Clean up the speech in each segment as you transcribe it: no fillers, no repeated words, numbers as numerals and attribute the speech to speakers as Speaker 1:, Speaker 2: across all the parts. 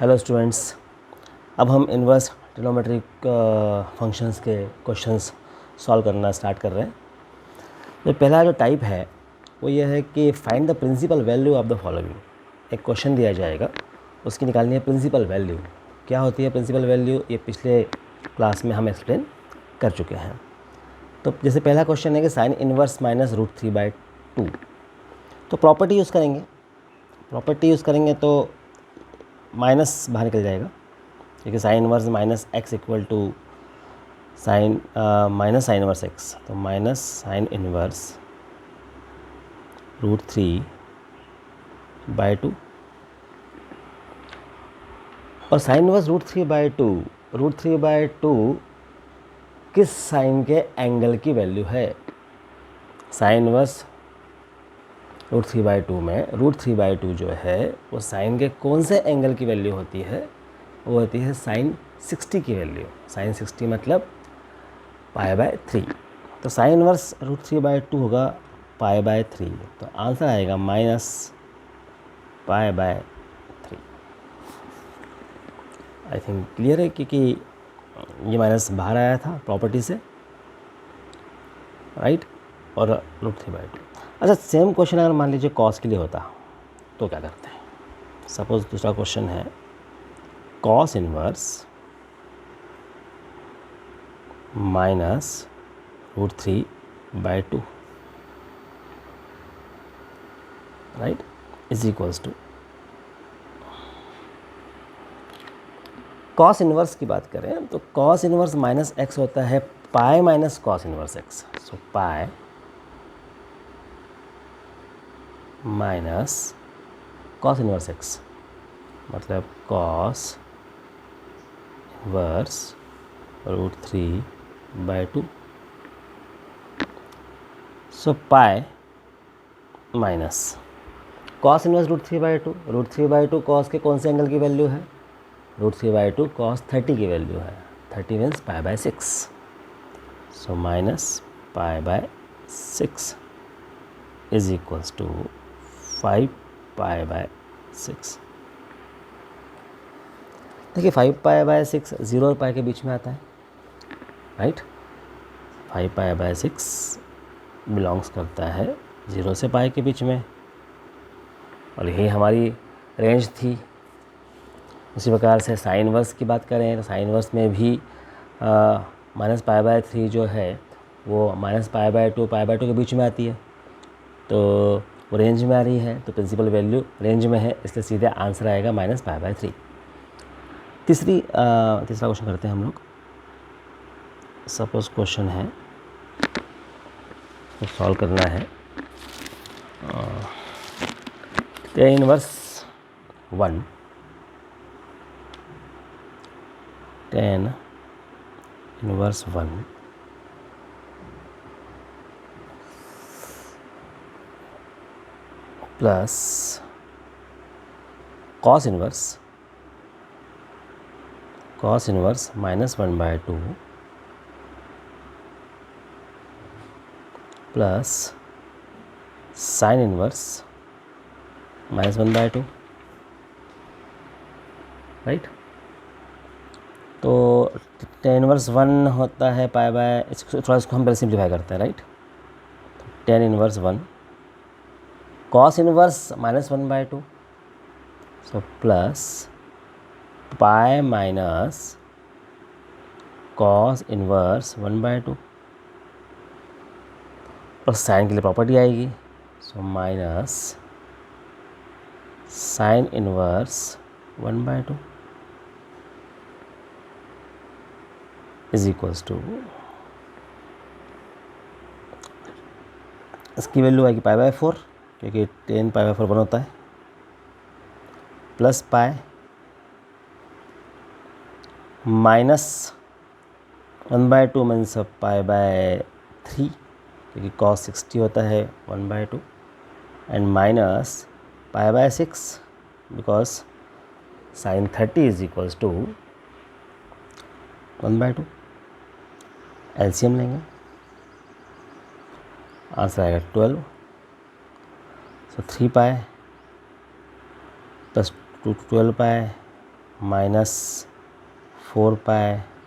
Speaker 1: Hello students, अब हम inverse trigonometric functions के क्वेश्चंस सॉल्व करना स्टार्ट कर रहे हैं। तो पहला जो टाइप है वो ये है कि find the principal value of the following. एक क्वेश्चन दिया जाएगा, उसकी निकालनी है प्रिंसिपल वैल्यू। क्या होती है प्रिंसिपल वैल्यू, ये पिछले क्लास में हम एक्सप्लेन कर चुके हैं। तो जैसे पहला क्वेश्चन है कि साइन इन्वर्स माइनस रूट 3/2। तो प्रॉपर्टी यूज़ करेंगे तो माइनस बाहर निकल जाएगा, क्योंकि sine inverse minus X equal to sine minus sine inverse X. तो माइनस साइन इनवर्स रूट 3/2 और साइन इनवर्स रूट 3/2 किस साइन के एंगल की वैल्यू है। साइन इनवर्स रूट 3/2 में रूट 3/2 जो है वो साइन के कौन से एंगल की वैल्यू होती है, वो होती है साइन 60 की वैल्यू। साइन 60 मतलब π/3। तो साइन इनवर्स रूट 3/2 होगा π/3। तो आंसर आएगा माइनस π/3। आई थिंक क्लियर है, क्योंकि ये माइनस बाहर आया था प्रॉपर्टी से, राइट। और रूट 3/2। अच्छा, सेम क्वेश्चन अगर मान लीजिए कॉस के लिए होता तो क्या करते हैं। सपोज दूसरा क्वेश्चन है cos inverse minus root 3/2, right, is equals to cos inverse की बात करें तो कॉस इनवर्स माइनस एक्स होता है pi minus cos inverse X. So pi minus cos inverse X मतलब cos inverse root 3/2। So pi minus cos inverse root 3/2 cos के कौन से एंगल की वैल्यू है, रूट 3/2 कॉस 30 की वैल्यू है। 30 means π/6। So minus π/6 is equals to 5π/6। देखिए 5π/6 0 और पाई के बीच में आता है, राइट। 5π/6 बिलोंग्स करता है 0 से पाई के बीच में, और यही हमारी रेंज थी। उसी प्रकार से साइन इनवर्स की बात करें तो साइन इनवर्स में भी माइनस π/3 जो है वो माइनस π/2 के बीच में आती है, तो वो रेंज में आ रही है, तो प्रिंसिपल वैल्यू रेंज में है, इसलिए सीधे आंसर आएगा माइनस π/3। तीसरा क्वेश्चन करते हैं हम लोग। सपोज क्वेश्चन है तो सॉल्व करना है tan inverse 1 tan inverse 1 plus cos inverse minus 1/2 plus sign inverse minus 1/2, right. तो tan इनवर्स 1 होता है थोड़ा इसको हम पहले सिंप्लीफाई करते हैं, right. tan inverse 1 cos inverse minus 1/2, so plus pi minus cos inverse 1/2, और साइन के लिए प्रॉपर्टी आएगी, so minus sine inverse 1/2 is equals to, इसकी वैल्यू आएगी π/4, क्योंकि tan π/4 1 होता है, प्लस पाई माइनस 1/2 मीन्स π/3, क्योंकि cos 60 होता है 1/2, and minus π/6 because sine 30 is equals to 1/2। LCM लेंगे, आंसर आएगा 12। सो 3 पाई प्लस 12 पाई -4π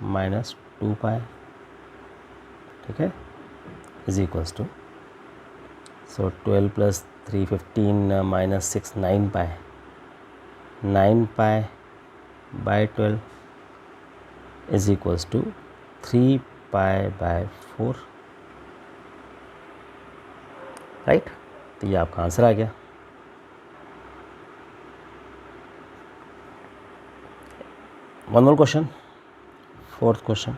Speaker 1: -2π, ठीक है, is equals to, so 12 + 3 15 -6 9π, 9π/12 is equals to 3π/4, right. तो ये आपका आंसर आ गया। One more question, fourth question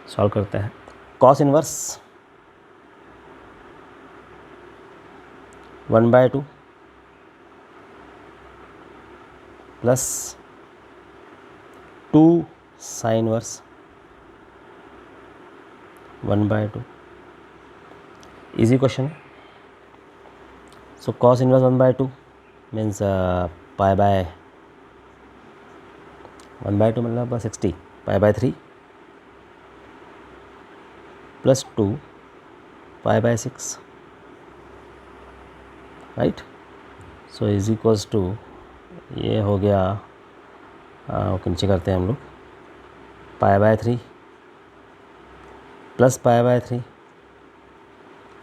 Speaker 1: solve करते हैं। Cos inverse 1/2 plus 2 sine inverse 1/2, easy question है। सो कॉस इनवर्स 1/2 मीन्स π/1/2 मतलब 60, π/3 plus 2 π/6, right. So is equals to, ये हो गया, नीचे करते हैं हम लोग, π/3 प्लस π/3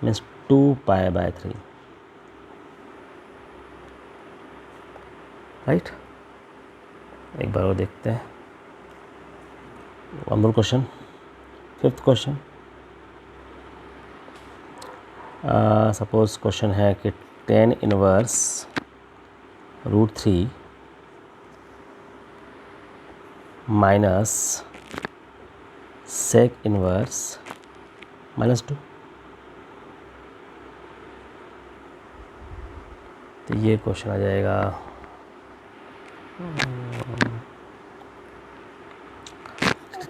Speaker 1: मीन्स 2π/3, राइट। एक बार और देखते हैं one more question, fifth question. Suppose question है कि tan inverse √3 minus sec inverse -2, तो ये क्वेश्चन आ जाएगा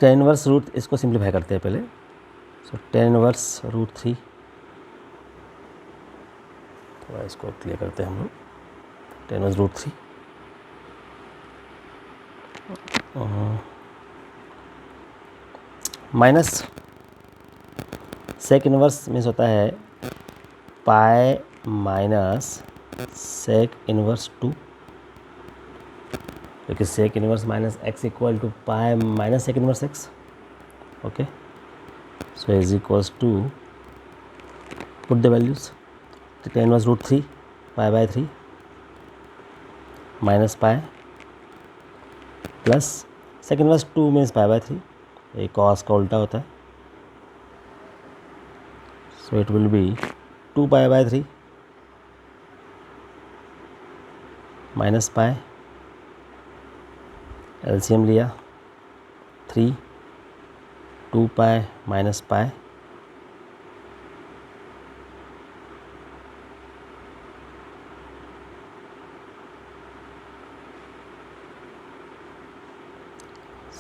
Speaker 1: tan इनवर्स रूट, इसको सिंप्लीफाई करते हैं पहले। सो tan इनवर्स √3, थोड़ा इसको क्लियर करते हैं हम लोग। tan inverse √3 minus sec inverse means होता है पाई माइनस sec इनवर्स 2, क्योंकि sec inverse minus x equal to pi minus sec inverse x, okay. So is equals to, put the values, tan inverse √3 π/3 minus pi plus sec inverse 2 means π/3, एक cos का उल्टा होता है। So it will be 2π/3 minus pi, LCM लिया 3, 2π minus pi,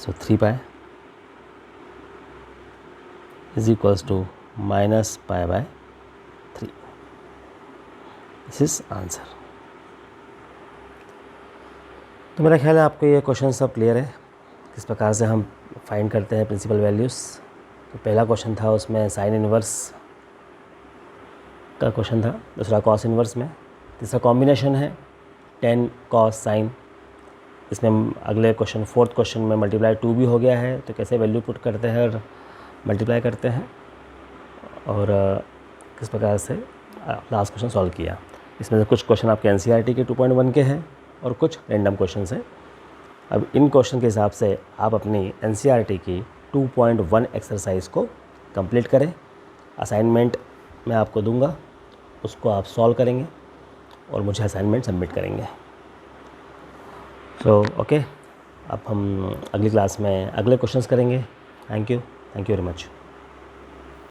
Speaker 1: so 3π is equals to minus π/3, this is answer. तो मेरा ख्याल है आपको ये क्वेश्चन सब क्लियर है, किस प्रकार से हम फाइंड करते हैं प्रिंसिपल वैल्यूज़। तो पहला क्वेश्चन था उसमें साइन इनवर्स का क्वेश्चन था, दूसरा कॉस इनवर्स में, तीसरा कॉम्बिनेशन है tan cos साइन। इसमें अगले क्वेश्चन, फोर्थ क्वेश्चन में मल्टीप्लाई 2 भी हो गया है, तो कैसे वैल्यू पुट करते हैं और मल्टीप्लाई करते हैं, और किस प्रकार से लास्ट क्वेश्चन सॉल्व किया। इसमें से कुछ क्वेश्चन आपके एनसीईआरटी के 2.1 के हैं और कुछ रैंडम क्वेश्चन हैं। अब इन क्वेश्चन के हिसाब से आप अपनी एनसीईआरटी की 2.1 एक्सरसाइज को कंप्लीट करें। असाइनमेंट मैं आपको दूंगा, उसको आप सॉल्व करेंगे और मुझे असाइनमेंट सबमिट करेंगे। सो ओके, अब हम अगली क्लास में अगले क्वेश्चंस करेंगे। Thank you very much.